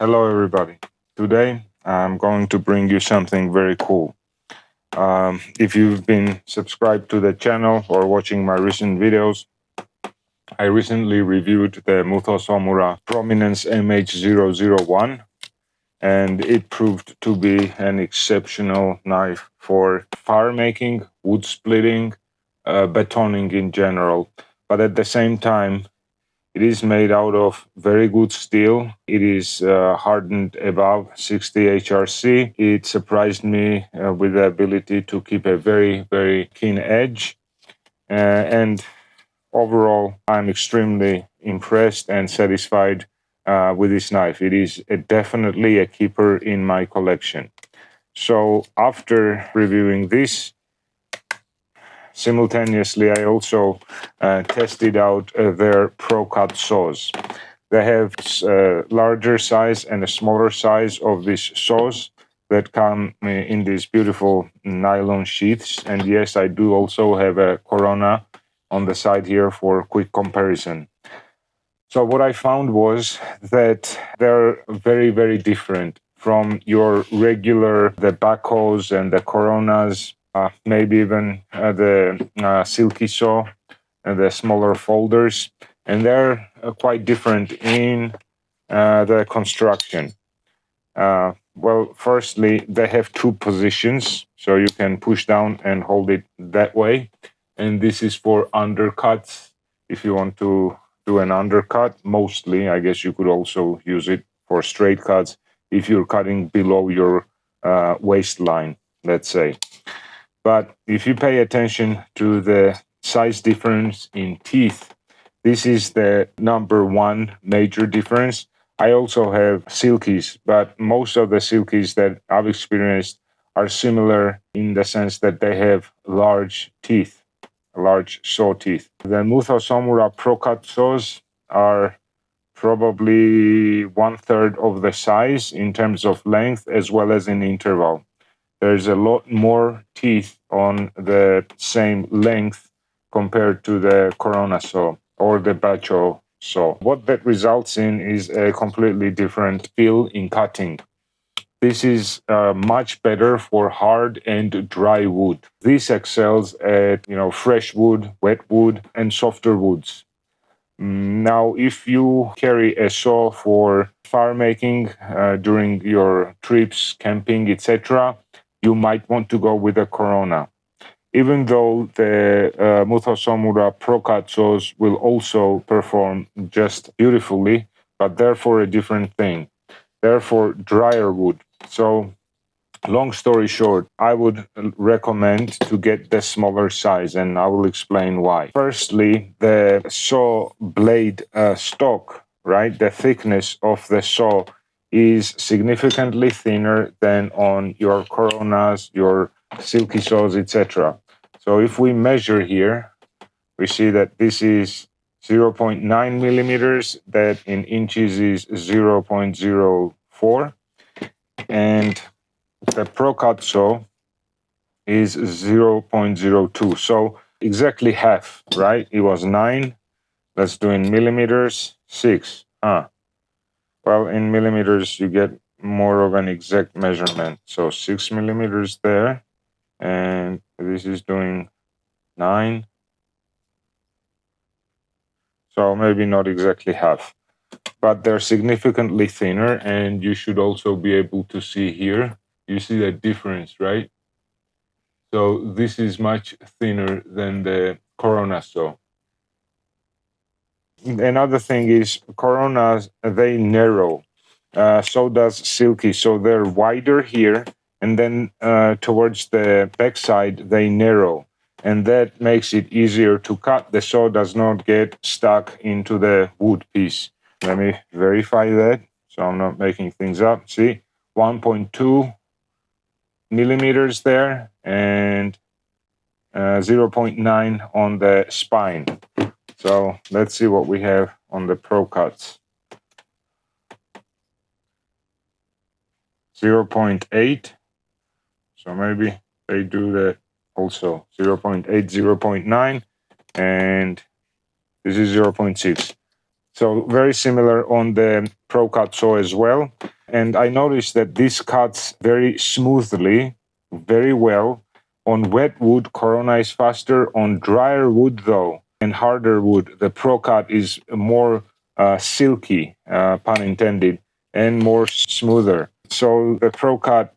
Hello everybody. Today I'm going to bring you something very cool. If you've been subscribed to the channel or watching my recent videos, I recently reviewed the Muthosura Prominence MH001, and it proved to be an exceptional knife for fire making, wood splitting, betoning in general. But at the same time, it is made out of very good steel. It is hardened above 60 HRC. It surprised me with the ability to keep a very, very keen edge. And overall, I'm extremely impressed and satisfied with this knife. It is definitely a keeper in my collection. So after reviewing this, simultaneously, I also tested out their Pro Cut saws. They have a larger size and a smaller size of these saws that come in these beautiful nylon sheaths. And yes, I do also have a Corona on the side here for quick comparison. So what I found was that they're very, very different from your regular, the backhoes and the Coronas, maybe even the Silky saw and the smaller folders. And they're quite different in the construction. Well, firstly, they have two positions, so you can push down and hold it that way. And this is for undercuts. If you want to do an undercut, mostly, I guess you could also use it for straight cuts if you're cutting below your waistline, let's say. But if you pay attention to the size difference in teeth, this is the number one major difference. I also have silkies, but most of the silkies that I've experienced are similar in the sense that they have large teeth, large saw teeth. The Muthosura Pro Cut saws are probably 1/3 of the size in terms of length as well as in interval. There's a lot more teeth on the same length compared to the Corona saw or the Bacho saw. What that results in is a completely different feel in cutting. This is much better for hard and dry wood. This excels at fresh wood, wet wood, and softer woods. Now, if you carry a saw for fire making during your trips, camping, etc., you might want to go with a Corona. Even though the Muthosura Pro Cut saws will also perform just beautifully, but they're for a different thing. They're for drier wood. So, long story short, I would recommend to get the smaller size, and I will explain why. Firstly, the saw blade stock, right? The thickness of the saw is significantly thinner than on your Coronas, your Silky saws, etc. So if we measure here, we see that this is 0.9 millimeters, that in inches is 0.04, and the Pro Cut saw is 0.02. So exactly half, right? It was 9. Let's do in millimeters, 6. Well, in millimeters, you get more of an exact measurement. So 6 millimeters there, and this is doing 9. So maybe not exactly half, but they're significantly thinner, and you should also be able to see here. You see the difference, right? So this is much thinner than the Corona saw. Another thing is Coronas, they narrow. So does Silky. So they're wider here, and then towards the backside, they narrow. And that makes it easier to cut. The saw does not get stuck into the wood piece. Let me verify that, so I'm not making things up. See, 1.2 millimeters there, and 0.9 on the spine. So let's see what we have on the Pro Cuts. 0.8. So maybe they do that also. 0.8, 0.9, and this is 0.6. So very similar on the Pro Cut saw as well. and I noticed that this cuts very smoothly, very well. On wet wood, Corona is faster. On drier wood, though, and harder wood, the Pro Cut is more silky, pun intended, and more smoother. So the Pro Cut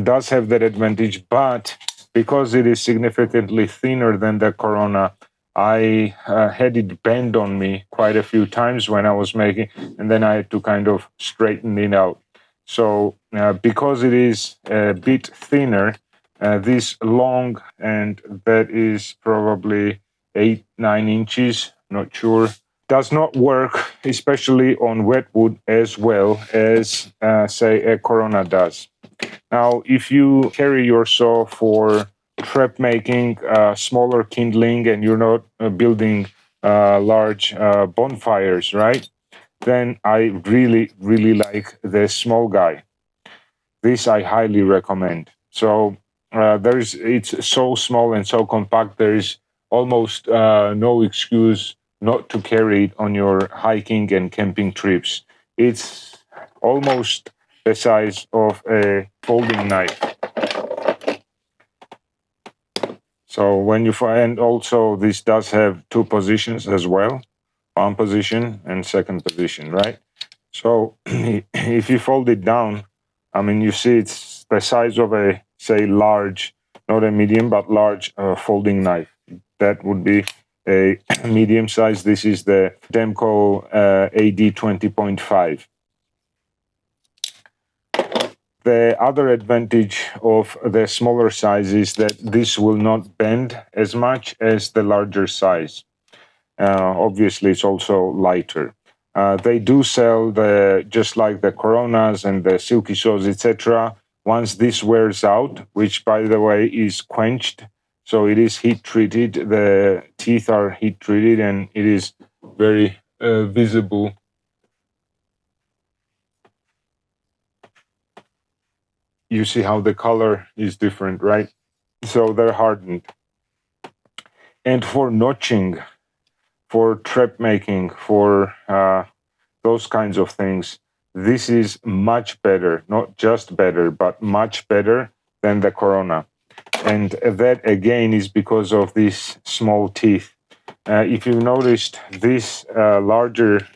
does have that advantage, but because it is significantly thinner than the Corona, I had it bend on me quite a few times when I was making, and then I had to kind of straighten it out. So because it is a bit thinner, this long, and that is probably 8-9 inches, not sure, does not work, especially on wet wood, as well as, say, a Corona does. Now, if you carry your saw for trap making, smaller kindling, and you're not building large bonfires, right? Then I really, really like the small guy. This I highly recommend. So it's so small and so compact. There is almost no excuse not to carry it on your hiking and camping trips. It's almost the size of a folding knife. So when you find, also this does have two positions as well, one position and second position, right? So if you fold it down, I mean, you see it's the size of a, say, large, not a medium, but large folding knife. That would be a medium size. This is the Demco AD 20.5. The other advantage of the smaller size is that this will not bend as much as the larger size. Obviously, it's also lighter. They do sell just like the Coronas and the Silky saws, etc. Once this wears out, which by the way is quenched, so it is heat treated. The teeth are heat treated, and it is very visible. You see how the color is different, right? So they're hardened. And for notching, for trap making, for those kinds of things, this is much better, not just better, but much better than the Corona. And that again is because of these small teeth. If you've noticed, these larger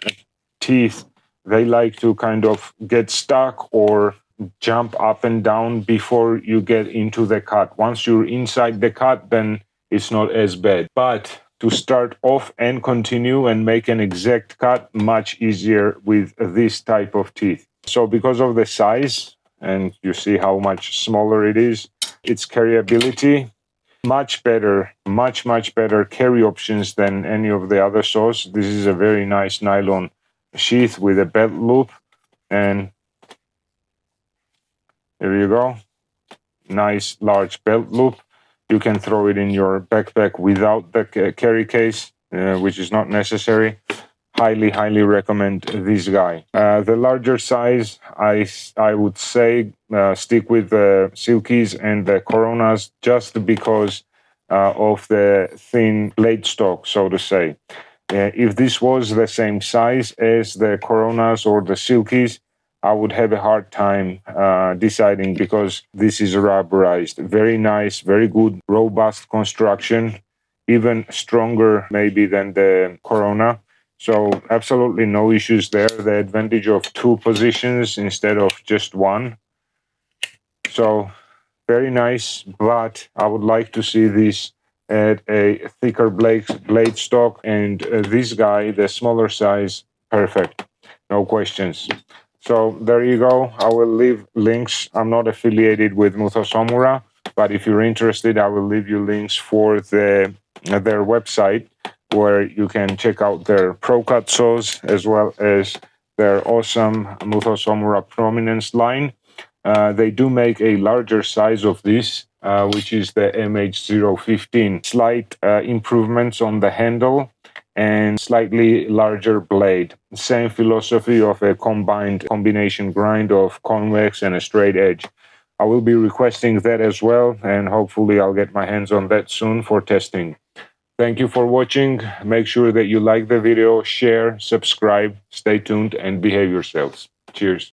teeth, they like to kind of get stuck or jump up and down before you get into the cut. Once you're inside the cut, then it's not as bad. But to start off and continue and make an exact cut, much easier with this type of teeth. So because of the size, and you see how much smaller it is, its carryability, much better, much better carry options than any of the other saws. This is a very nice nylon sheath with a belt loop, and there you go. Nice large belt loop. You can throw it in your backpack without the carry case, which is not necessary. Highly recommend this guy. The larger size, I would say stick with the Silkies and the Coronas, just because of the thin blade stock, so to say. If this was the same size as the Coronas or the Silkies, I would have a hard time deciding, because this is rubberized. Very nice, very good, robust construction, even stronger maybe than the Corona. So absolutely no issues there. The advantage of two positions instead of just one. So very nice, but I would like to see this at a thicker blade stock, and this guy, the smaller size, perfect, no questions. So there you go. I will leave links. I'm not affiliated with Muthosura, but if you're interested, I will leave you links for their website, where you can check out their Pro Cut saws as well as their awesome Muthosura Prominence line. They do make a larger size of this, which is the MH015. Slight improvements on the handle and slightly larger blade. Same philosophy of a combination grind of convex and a straight edge. I will be requesting that as well, and hopefully I'll get my hands on that soon for testing. Thank you for watching. Make sure that you like the video, share, subscribe, stay tuned, and behave yourselves. Cheers.